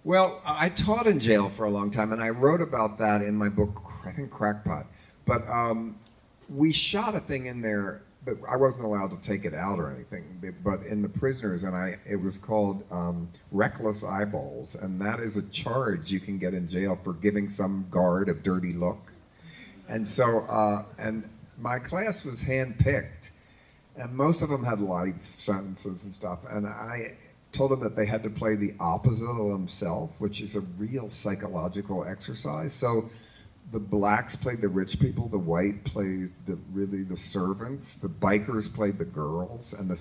Well, I taught in jail for a long time, and I wrote about that in my book, I think Crackpot. But we shot a thing in there, but I wasn't allowed to take it out or anything. But in the prisoners, it was called reckless eyeballs, and that is a charge you can get in jail for giving some guard a dirty look. And so, and my class was handpicked, and most of them had life sentences and stuff, and I told them that they had to play the opposite of themselves, which is a real psychological exercise. So the blacks played the rich people, the white played the servants, the bikers played the girls, and the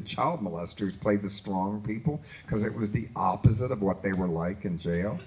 child molesters played the strong people, because it was the opposite of what they were like in jail.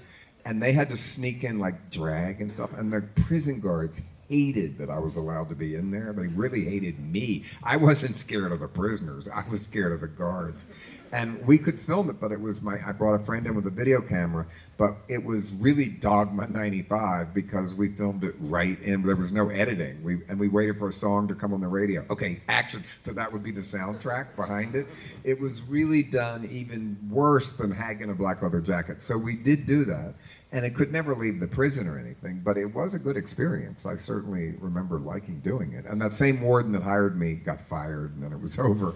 And they had to sneak in like drag and stuff, and the prison guards hated that I was allowed to be in there. They really hated me. I wasn't scared of the prisoners. I was scared of the guards. And we could film it, but I brought a friend in with a video camera, but it was really Dogma 95 because we filmed it right in, there was no editing. We waited for a song to come on the radio. Okay, action. So that would be the soundtrack behind it. It was really done even worse than Hag in a Black Leather Jacket. So we did do that. And it could never leave the prison or anything, but it was a good experience. I certainly remember liking doing it. And that same warden that hired me got fired, and then it was over.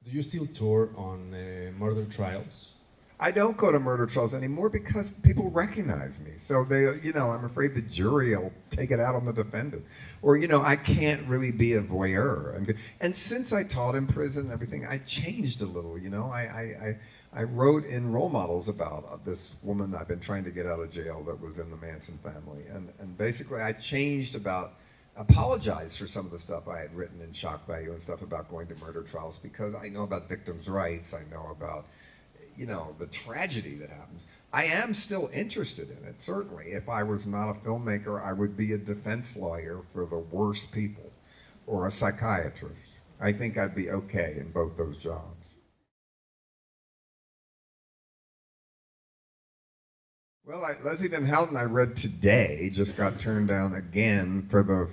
Do you still tour on murder trials? I don't go to murder trials anymore because people recognize me. So I'm afraid the jury will take it out on the defendant. Or, I can't really be a voyeur. And since I taught in prison and everything, I changed a little, I wrote in Role Models about this woman I've been trying to get out of jail that was in the Manson family. And basically I apologized for some of the stuff I had written in Shock Value and stuff about going to murder trials, because I know about victims' rights, I know about, the tragedy that happens. I am still interested in it, certainly. If I was not a filmmaker, I would be a defense lawyer for the worst people, or a psychiatrist. I think I'd be okay in both those jobs. Well, Leslie Van Houten, I read today, just got turned down again for the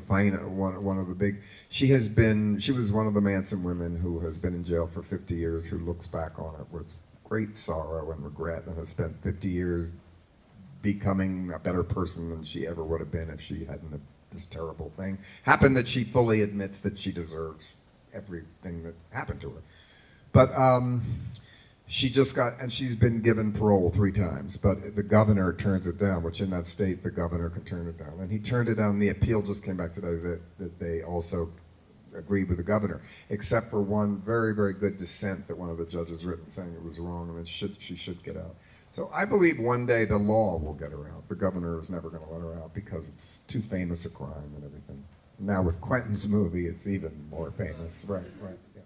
one of the big. She was one of the Manson women who has been in jail for 50 years, who looks back on it with great sorrow and regret, and has spent 50 years becoming a better person than she ever would have been if she hadn't this terrible thing happened, that she fully admits that she deserves everything that happened to her. But she's been given parole 3 times, but the governor turns it down, which in that state, the governor can turn it down. And he turned it down. The appeal just came back today that they also agreed with the governor, except for one very, very good dissent that one of the judges written saying it was wrong and she should get out. So I believe one day the law will get her out. The governor is never going to let her out because it's too famous a crime and everything. Now with Quentin's movie, it's even more famous. Right. Yeah.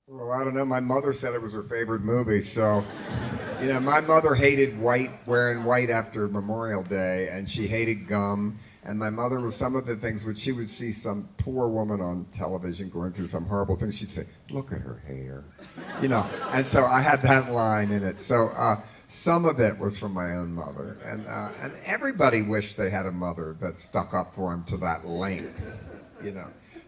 Well, I don't know. My mother said it was her favorite movie, so, my mother hated wearing white after Memorial Day, and she hated gum. And my mother was some of the things when she would see some poor woman on television going through some horrible thing, she'd say, "Look at her hair," And so I had that line in it. So some of it was from my own mother, and everybody wished they had a mother that stuck up for them to that length,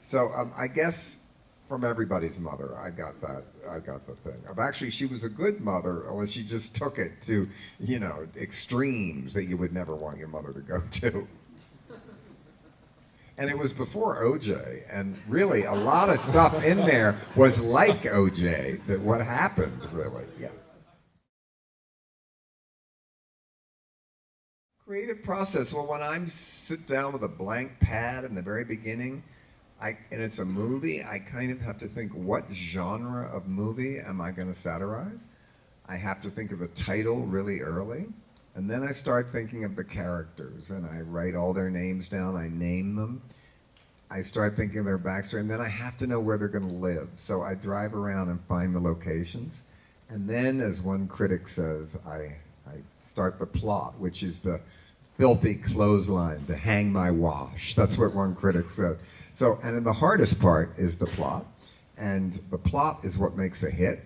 So I guess. From everybody's mother, I got the thing. Actually, she was a good mother, unless she just took it to, extremes that you would never want your mother to go to. And it was before OJ, and really a lot of stuff in there was like OJ, that what happened, really, yeah. Creative process, well, when I sit down with a blank pad in the very beginning, and it's a movie, I kind of have to think, what genre of movie am I going to satirize? I have to think of a title really early, and then I start thinking of the characters, and I write all their names down, I name them. I start thinking of their backstory, and then I have to know where they're going to live. So I drive around and find the locations, and then, as one critic says, I start the plot, which is the filthy clothesline to hang my wash. That's what one critic said. So, and then the hardest part is the plot. And the plot is what makes a hit.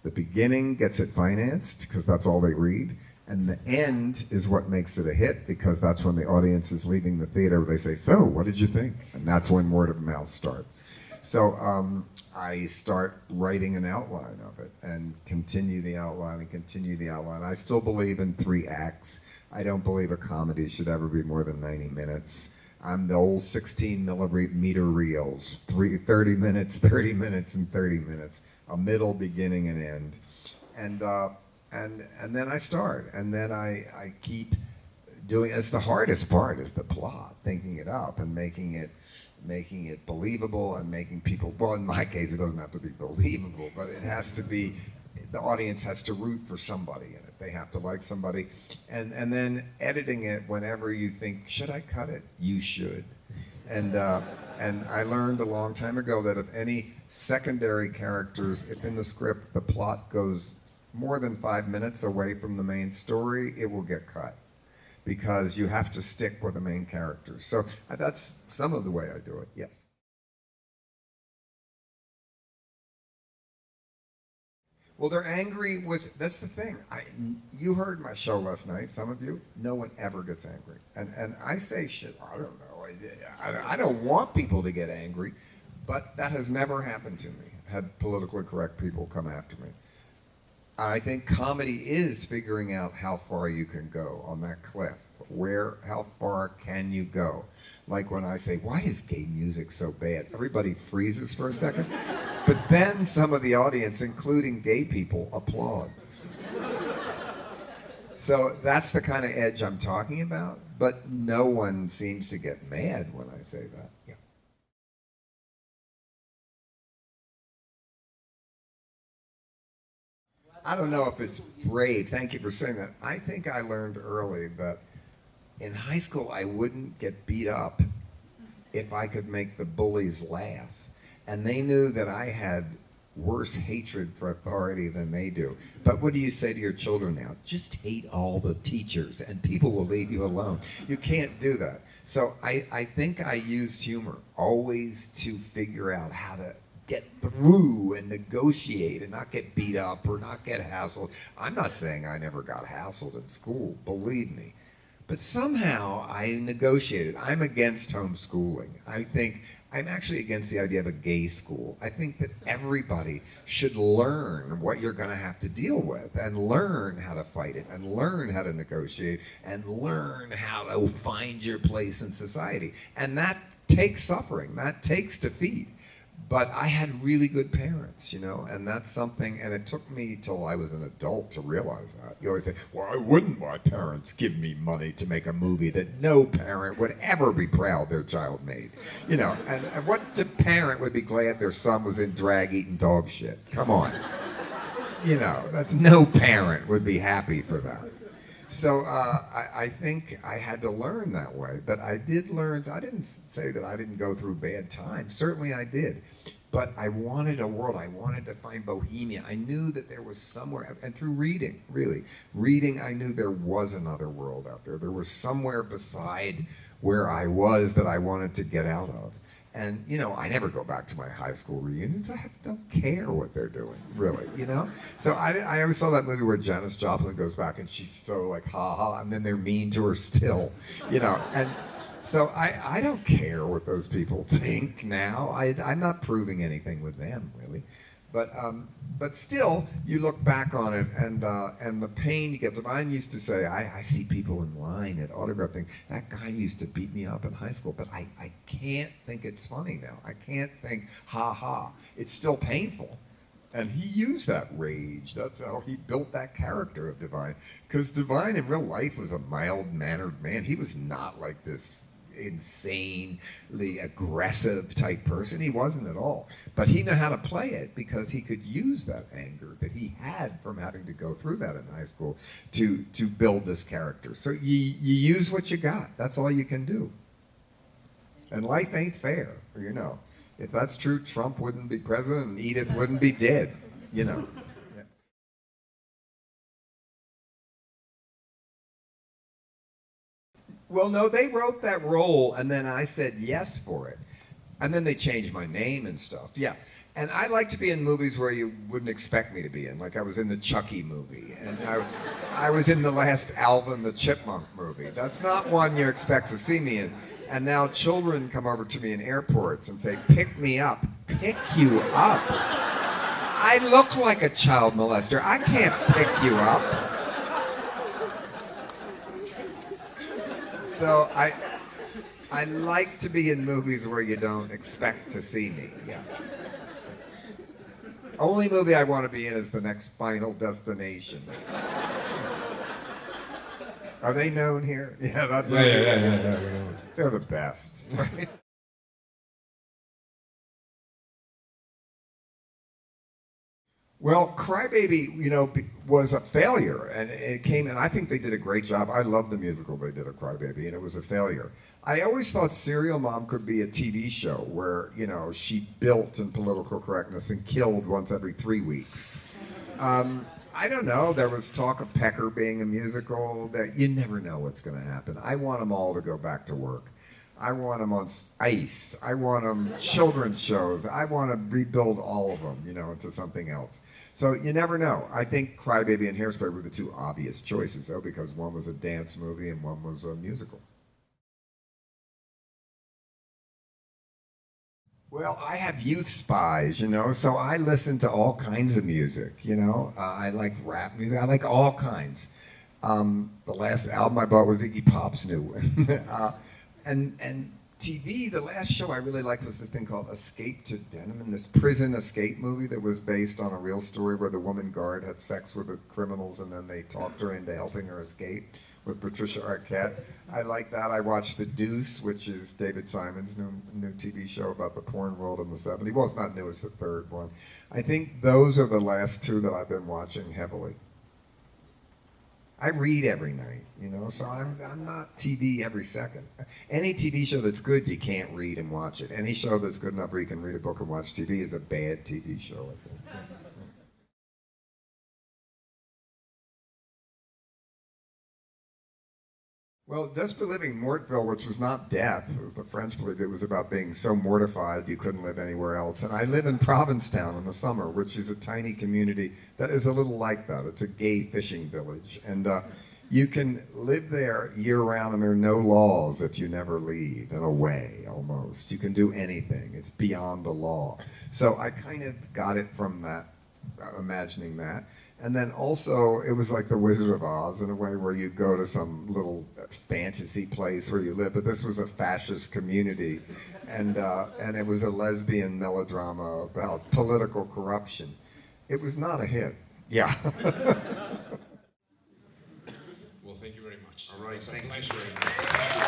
The beginning gets it financed, because that's all they read. And the end is what makes it a hit, because that's when the audience is leaving the theater. They say, "So, what did you think?" And that's when word of mouth starts. So I start writing an outline of it and continue the outline and continue the outline. I still believe in 3 acts. I don't believe a comedy should ever be more than 90 minutes. I'm the old 16 millimeter reels, 30 minutes, 30 minutes, and 30 minutes, a middle, beginning, and end. And then I start, and then I keep doing. It's the hardest part is the plot, thinking it up and making it believable and making people. Well, in my case, it doesn't have to be believable, but it has to be. The audience has to root for somebody in it. They have to like somebody, and then editing it whenever you think, should I cut it? You should. And I learned a long time ago that if any secondary characters, if in the script the plot goes more than 5 minutes away from the main story, it will get cut, because you have to stick with the main characters. So that's some of the way I do it, yes. Well, they're angry with, that's the thing. You heard my show last night, some of you. No one ever gets angry. And I say shit, I don't know. I don't want people to get angry, but that has never happened to me, had politically correct people come after me. I think comedy is figuring out how far you can go on that cliff. How far can you go? Like when I say, why is gay music so bad? Everybody freezes for a second. But then some of the audience, including gay people, applaud. So that's the kind of edge I'm talking about. But no one seems to get mad when I say that. Yeah. I don't know if it's brave. Thank you for saying that. I think I learned early that in high school I wouldn't get beat up if I could make the bullies laugh. And they knew that I had worse hatred for authority than they do. But what do you say to your children now? Just hate all the teachers and people will leave you alone. You can't do that. So I think I used humor always to figure out how to get through and negotiate and not get beat up or not get hassled. I'm not saying I never got hassled in school, believe me. But somehow I negotiated. I'm against homeschooling. I think I'm actually against the idea of a gay school. I think that everybody should learn what you're going to have to deal with and learn how to fight it and learn how to negotiate and learn how to find your place in society. And that takes suffering. That takes defeat. But I had really good parents, you know, and that's something, and it took me till I was an adult to realize that. You always think, why wouldn't my parents give me money to make a movie that no parent would ever be proud their child made? You know, and what parent would be glad their son was in drag eating dog shit? Come on. You know, that's no parent would be happy for that. So I think I had to learn that way, but I did learn. I didn't say that I didn't go through bad times. Certainly I did, but I wanted a world. I wanted to find Bohemia. I knew that there was somewhere, and through reading, really, reading, I knew there was another world out there. There was somewhere beside where I was that I wanted to get out of. And, you know, I never go back to my high school reunions. I don't care what they're doing, really, you know? So I always saw that movie where Janis Joplin goes back and she's so like, ha ha, and then they're mean to her still, you know? And so I don't care what those people think now. I'm not proving anything with them, really. But still, you look back on it, and the pain you get. Divine used to say, I see people in line at autograph things. That guy used to beat me up in high school, but I can't think it's funny now. I can't think, ha ha. It's still painful. And he used that rage. That's how he built that character of Divine. Because Divine in real life was a mild-mannered man. He was not like this insanely aggressive type person. He wasn't at all. But he knew how to play it because he could use that anger that he had from having to go through that in high school to build this character. So you use what you got. That's all you can do. And life ain't fair, you know. If that's true, Trump wouldn't be president and Edith wouldn't be dead, you know. Well, no, they wrote that role, and then I said yes for it. And then they changed my name and stuff, yeah. And I like to be in movies where you wouldn't expect me to be in. Like I was in the Chucky movie, and I was in the last Alvin the Chipmunk movie. That's not one you expect to see me in. And now children come over to me in airports and say, pick me up. pick you up. I look like a child molester. I can't pick you up. So I like to be in movies where you don't expect to see me. Yeah. Only movie I want to be in is The Next Final Destination. Are they known here? Yeah, that movie. Yeah. They're the best. Right? Well, Crybaby, was a failure, and it came, and I think they did a great job. I love the musical they did of Crybaby, and it was a failure. I always thought Serial Mom could be a TV show where, she built in political correctness and killed once every 3 weeks. I don't know. There was talk of Pecker being a musical. That you never know what's going to happen. I want them all to go back to work. I want them on ice. I want them children's shows. I want to rebuild all of them, into something else. So you never know. I think Crybaby and Hairspray were the two obvious choices, though, because one was a dance movie and one was a musical. Well, I have youth spies, so I listen to all kinds of music, I like rap music. I like all kinds. The last album I bought was Iggy Pop's new one. And TV, the last show I really liked was this thing called Escape to Denham, this prison escape movie that was based on a real story where the woman guard had sex with the criminals and then they talked her into helping her escape, with Patricia Arquette. I like that. I watched The Deuce, which is David Simon's new TV show about the porn world in the 70s. Well, it's not new, it's the third one. I think those are the last two that I've been watching heavily. I read every night, so I'm not TV every second. Any TV show that's good, you can't read and watch it. Any show that's good enough where you can read a book and watch TV is a bad TV show, I think. Well, Desperate Living Mortville, which was not death, it was the French believed it was about being so mortified you couldn't live anywhere else. And I live in Provincetown in the summer, which is a tiny community that is a little like that. It's a gay fishing village. And you can live there year-round, and there are no laws if you never leave, in a way, almost. You can do anything. It's beyond the law. So I kind of got it from that, imagining that. And then also, it was like the Wizard of Oz in a way, where you go to some little fantasy place where you live, but this was a fascist community, and it was a lesbian melodrama about political corruption. It was not a hit. Yeah. Well, thank you very much. All right, It's a thank you pleasure. very much.